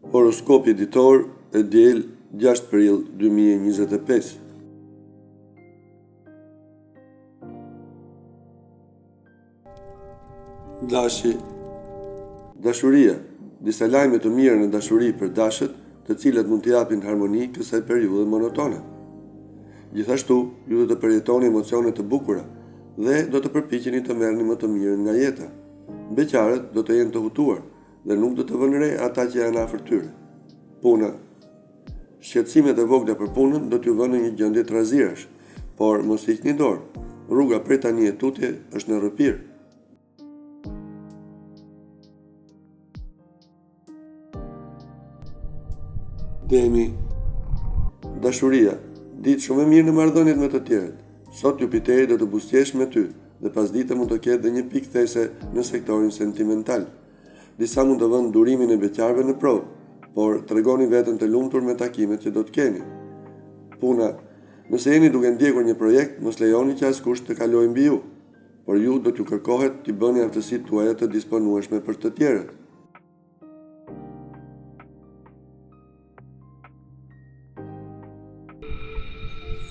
Horoskopi ditor e diel 6 prill 2025. Dashi. Dashuria. Disa lajme të mira në dashuri për dashët, të cilat mund t'i japin harmoni kësaj periudhe monotone. Gjithashtu, ju do të përjetoni emocione të bukura dhe do të përpiqeni të merrni më të mirën nga jeta. Beqarët do të jenë të hutuar dhe nuk do të vënë re ata që janë afër tyre. Puna. Shqetësimet e vogla për punën do t'ju vënë në një gjendje trazirash, por mos hiqni dorë. Rruga prej tani e tutje është në rrëpir. Demi. Dashuria. Ditë shumë e mirë në marrëdhëniet me të tjerët. Sot Jupiteri do të buzëqesh me ty dhe pasdite mund të ketë dhe një pikë these në sektorin sentimental. Disa mund të vënë durimin e beqarëve në provë, por tregoni veten të lumtur me takimet që do të keni. Puna. Nëse jeni duke ndjekur një projekt, mos lejoni që askush të kalojë mbi ju, por ju do t'ju kërkohet t'i bëni aftësitë tuaja të disponueshme për të tjerët.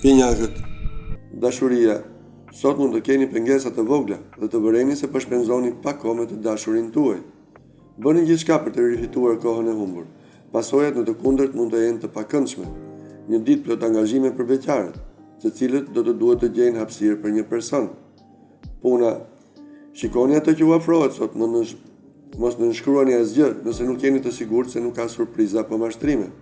Pinjakët. Dashuria. Sot mund të keni pengesa të vogla dhe të vëreni se po shpenzoni pak kohë me të dashurin tuaj. Bëni gjithçka për të rifituar kohën e humbur. Pasojat në të kundërt mund të jenë të pakëndshme. Një ditë plot angazhime për beqarët, të cilët do të duhet të gjejnë hapësirë për një person. Puna. Shikoni atë që u afrohet sot, mos nënshkruani asgjë nëse nuk jeni të sigurt se nuk ka surpriza apo mashtrime.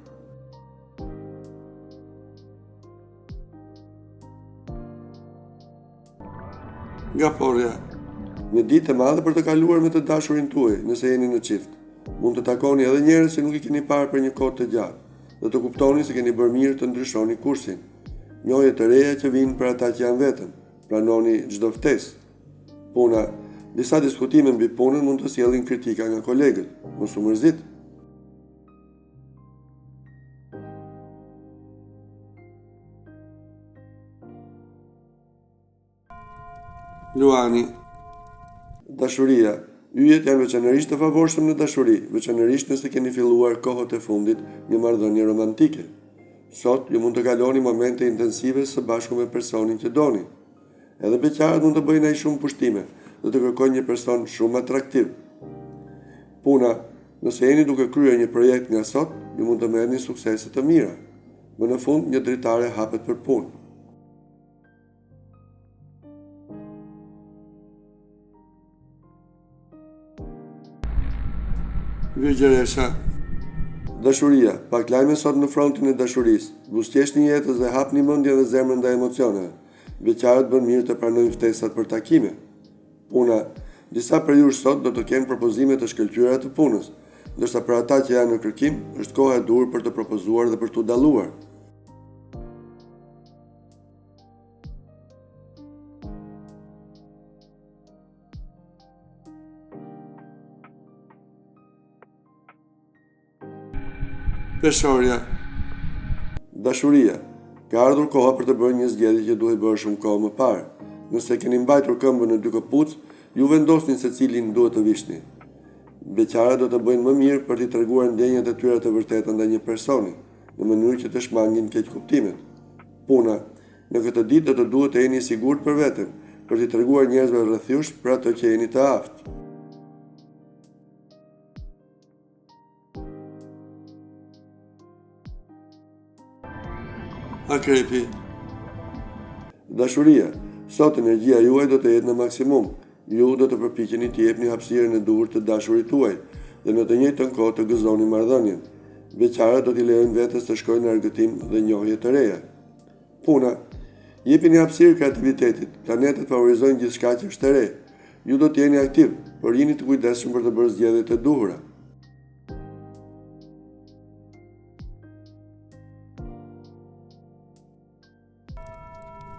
Gaporja. Një ditë e madhe për të kaluar me të dashurin tuaj, nëse jeni në çift. Mund të takoni edhe njerëz që nuk i keni parë për një kohë të gjatë dhe të kuptoni se keni bërë mirë të ndryshoni kursin. Njohje të reja që vinë për ata që janë vetëm. Pranoni çdo ftesë. Puna. Disa diskutime mbi punën mund të sjellin kritika nga kolegët. Mos u mërzit. Luani. Dashuria. Yjet janë veçanërisht të favorshëm në dashuri, veçanërisht nëse keni filluar kohët e fundit një marrëdhënie romantike. Sot ju mund të kaloni momente intensive së bashku me personin që doni. Edhe beqarët mund të bëjnë ai shumë pushtime dhe të kërkojnë një person shumë atraktiv. Puna. Nëse jeni duke kryer një projekt nga sot, ju mund të merrni suksese të mira. Më në fund, një dritare hapet për punë. Virgjëresha. Dashuria. Pak lajme sot në frontin e dashurisë. Buzëqeshni jetës dhe hapni mendjen dhe zemrën ndaj emocioneve. Beqarët bën mirë të pranojnë ftesat për takime. Puna. Disa prej jush sot do të kenë propozime të shkëlqyera të punës, ndërsa për ata që janë në kërkim, është koha e dur për të propozuar dhe për t'u dalluar. Peshorja. Dashuria. Ka ardhur koha për të bërë një zgjedhje që duhej bërë shumë kohë më parë. Nëse keni mbajtur këmbën në dy këpucë, ju vendosni se cilin duhet të vishni. Beqarët do të bëjnë më mirë për t'i treguar ndjenjat e tyre të vërteta ndaj një personi, në mënyrë që të shmangin keq kuptimet. Puna. Në këtë ditë do të duhet të jeni i sigurt për veten, për t'i treguar njerëzve rreth jush për ato që jeni të aftë. Akrepi. Dashuria. Sot energjia juaj do të jetë në maksimum. Ju do të përpiqeni të jepni hapësirën e duhur të dashurit tuaj dhe në të njëjtën kohë të gëzoni marrëdhënien. Beqarët do t'i lejojnë vetes të shkojnë në argëtim dhe njohje të reja. Puna. Jepini hapësirë kreativitetit. Planetet favorizojnë gjithçka që është e re. Ju do të jeni aktiv, por jeni të kujdesshëm për të bërë zgjedhjet e duhura.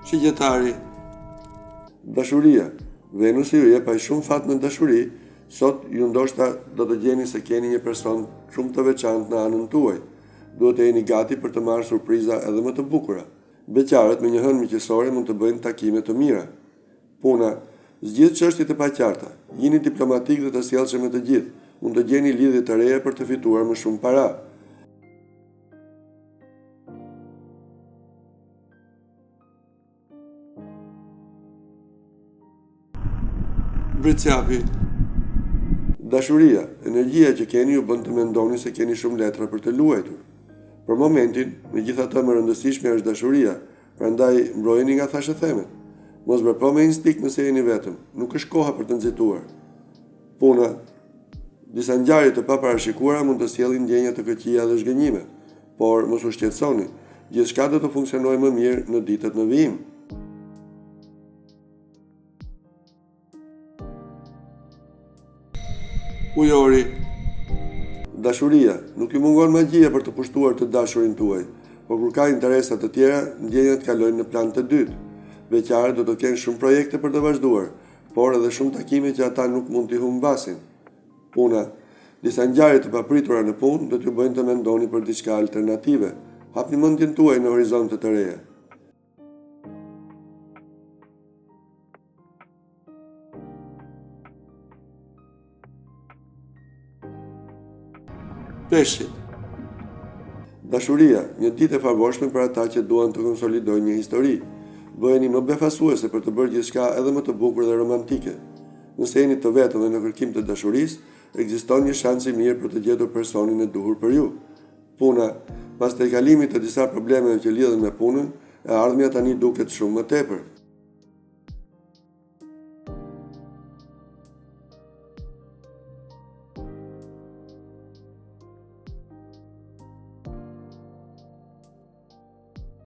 Shigjetari. Dashuria. Venusi ju jep aq shumë fat në dashuri, sot ju ndoshta do të gjeni se keni një person shumë të veçantë në anën tuaj. Duhet të jeni gati për të marrë surpriza edhe më të bukura. Beqarët me një hënë miqësore mund të bëjnë takime të mira. Puna. Zgjidh çështjet e paqarta. Jini diplomatik dhe të sjellshëm me të gjithë, mund të gjeni lidhje të reja për të fituar më shumë para. Britsjapi. Dashuria, energjia që keni ju bën të mendoni se keni shumë letra për të luajtur. Për momentin, megjithatë më rëndësishme është dashuria, prandaj mbrojeni nga thashëthemet. Mos vepro me instinkt nëse jeni vetëm, nuk është koha për të nxituar. Puna. Disa ngjarje të paparashikuara mund të sjellin ndjenja të këqija dhe zhgënjime, por mos u shqetësoni, gjithçka do të funksionojë më mirë në ditët në vijim. Ujori. Dashuria, nuk ju mungon magjia për të pushtuar të dashurin tuaj, por kur ka interesa të tjera, ndjenjat kalojnë në plan të dytë. Beqarët do të kenë shumë projekte për të vazhduar, por edhe shumë takime që ata nuk mund t'i humbasin. Puna. Disa ngjarje të papritura në punë do t'ju bëjnë të mendoni për diçka alternative. Hapni mendjen tuaj në horizonte të reja. Peshqit. Dashuria, një ditë e favorshme për ata që duan të konsolidojnë një histori. Bëheni më befasuese për të bërë gjithçka edhe më të bukur dhe romantike. Nëse jeni të vetëm dhe në kërkim të dashurisë, ekziston një shans i mirë për të gjetur personin e duhur për ju. Puna, pas të kalimit të disa problemeve që lidhen me punën, e ardhmja tani duket shumë më tepër.